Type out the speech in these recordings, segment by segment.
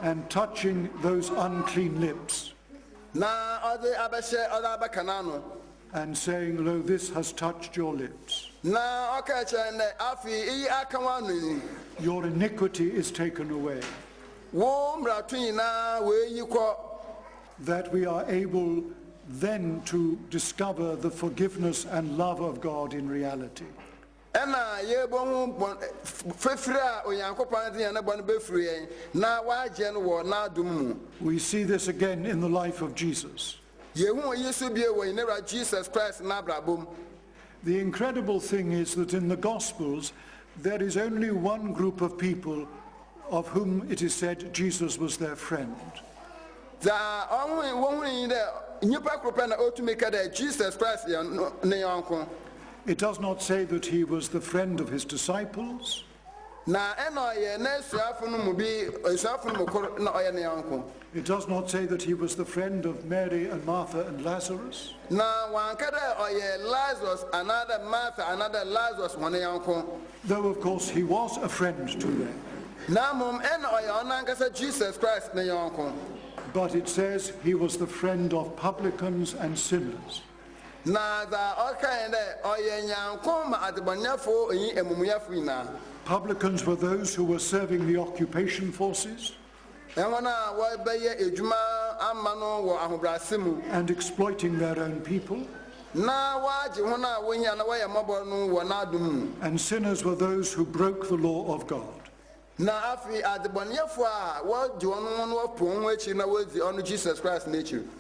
and touching those unclean lips, and saying, Lo, this has touched your lips. Your iniquity is taken away. That we are able then to discover the forgiveness and love of God in reality. We see this again in the life of Jesus. The incredible thing is that in the Gospels there is only one group of people of whom it is said Jesus was their friend. It does not say that he was the friend of his disciples. It does not say that he was the friend of Mary and Martha and Lazarus. Though of course he was a friend to them. But it says he was the friend of publicans and sinners. Publicans were those who were serving the occupation forces and exploiting their own people. And sinners were those who broke the law of God.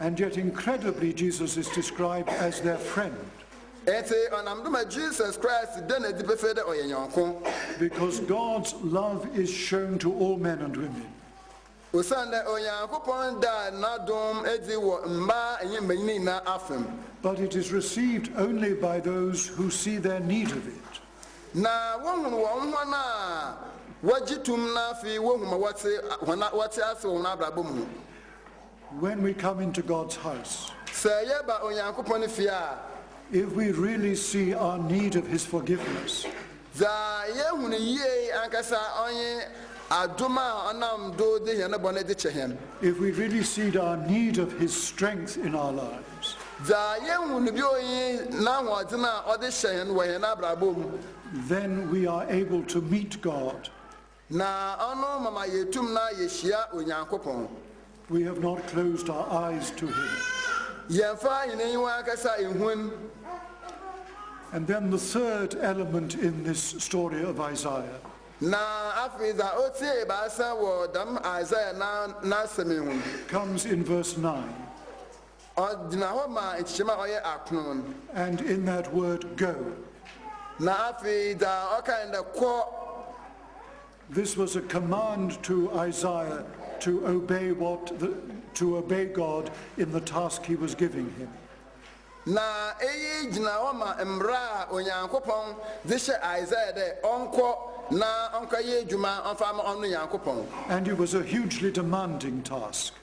And yet incredibly Jesus is described as their friend. Because God's love is shown to all men and women. But it is received only by those who see their need of it. When we come into God's house, if we really see our need of his forgiveness, if we really see our need of his strength in our lives, then we are able to meet God. We have not closed our eyes to him. And then the third element in this story of Isaiah comes in verse 9. And in that word, go. This was a command to Isaiah to obey God in the task he was giving him. And it was a hugely demanding task.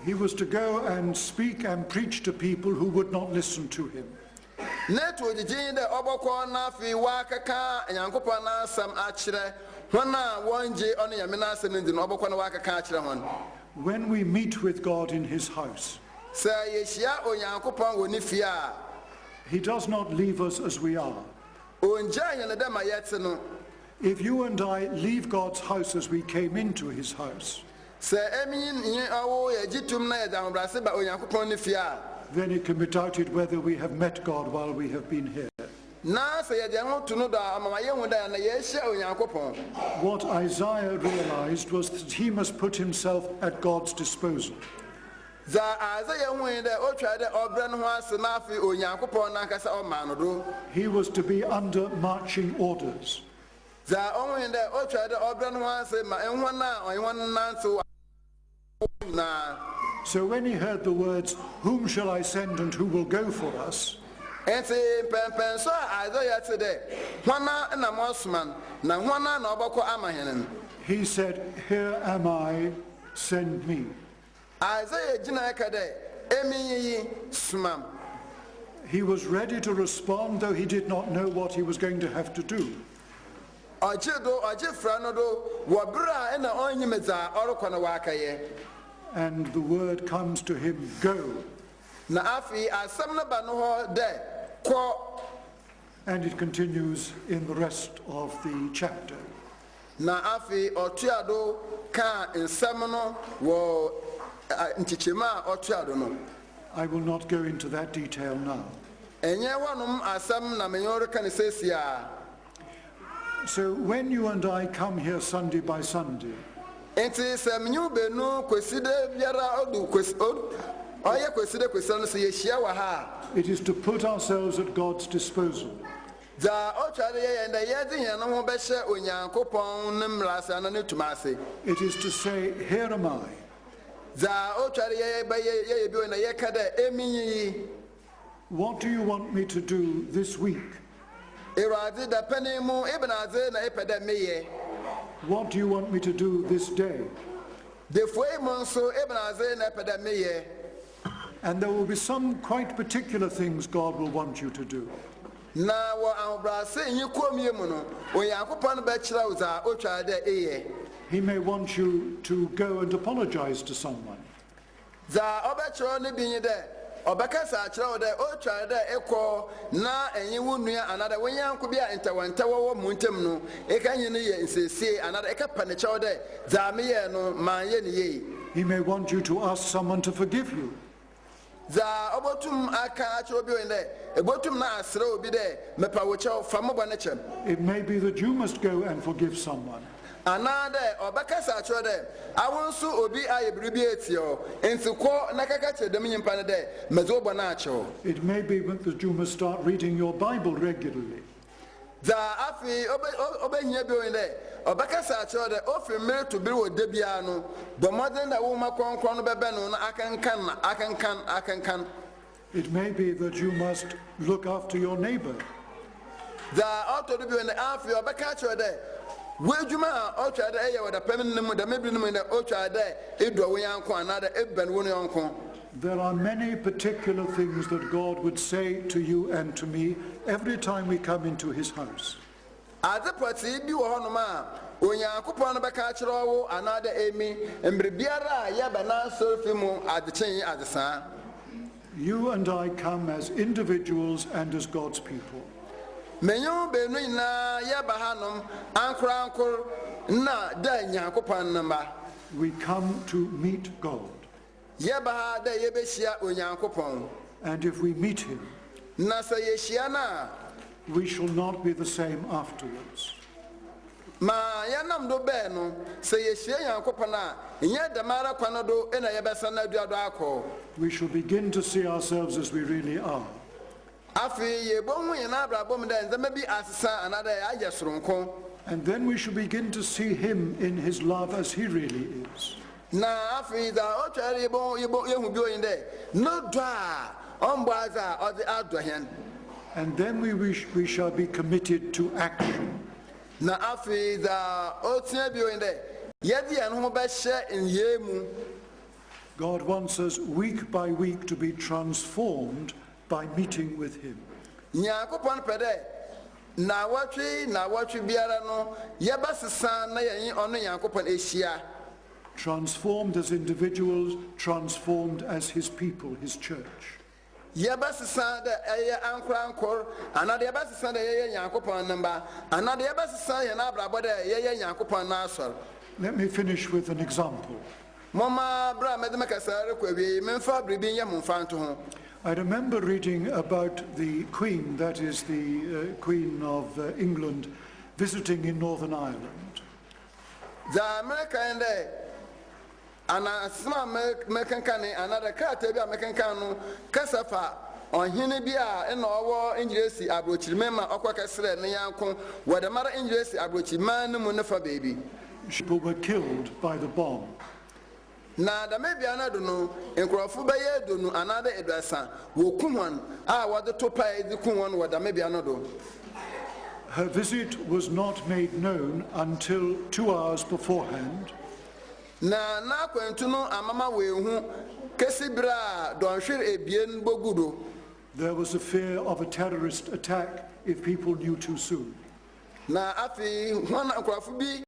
He was to go and speak and preach to people who would not listen to him. When we meet with God in his house, he does not leave us as we are. If you and I leave God's house as we came into his house, then it can be doubted whether we have met God while we have been here. What Isaiah realized was that he must put himself at God's disposal. He was to be under marching orders. So when he heard the words, "Whom shall I send and who will go for us?" he said, "Here am I, send me." He was ready to respond, though he did not know what he was going to have to do. And the word comes to him, go. And it continues in the rest of the chapter. I will not go into that detail now. So when you and I come here Sunday by Sunday, it is to put ourselves at God's disposal. It is to say, here am I. What do you want me to do this week? What do you want me to do this day? And there will be some quite particular things God will want you to do. He may want you to go and apologize to someone. He may want you to ask someone to forgive you. It may be that you must go and forgive someone. It may be that you must start reading your Bible regularly. It may be that you must look after your neighbor. There are many particular things that God would say to you and to me every time we come into his house. You and I come as individuals and as God's people. We come to meet God. And if we meet him, we shall not be the same afterwards. We shall begin to see ourselves as we really are. And then we shall begin to see him in his love as he really is. And then we shall be committed to action. God wants us week by week to be transformed by meeting with him. Transformed as individuals, transformed as his people, his church. Let me finish with an example. I remember reading about the Queen, that is the Queen of England, visiting in Northern Ireland. People were killed by the bomb. Her visit was not made known until 2 hours beforehand. There was a fear of a terrorist attack if people knew too soon. na afei hwan nkurɔfo bi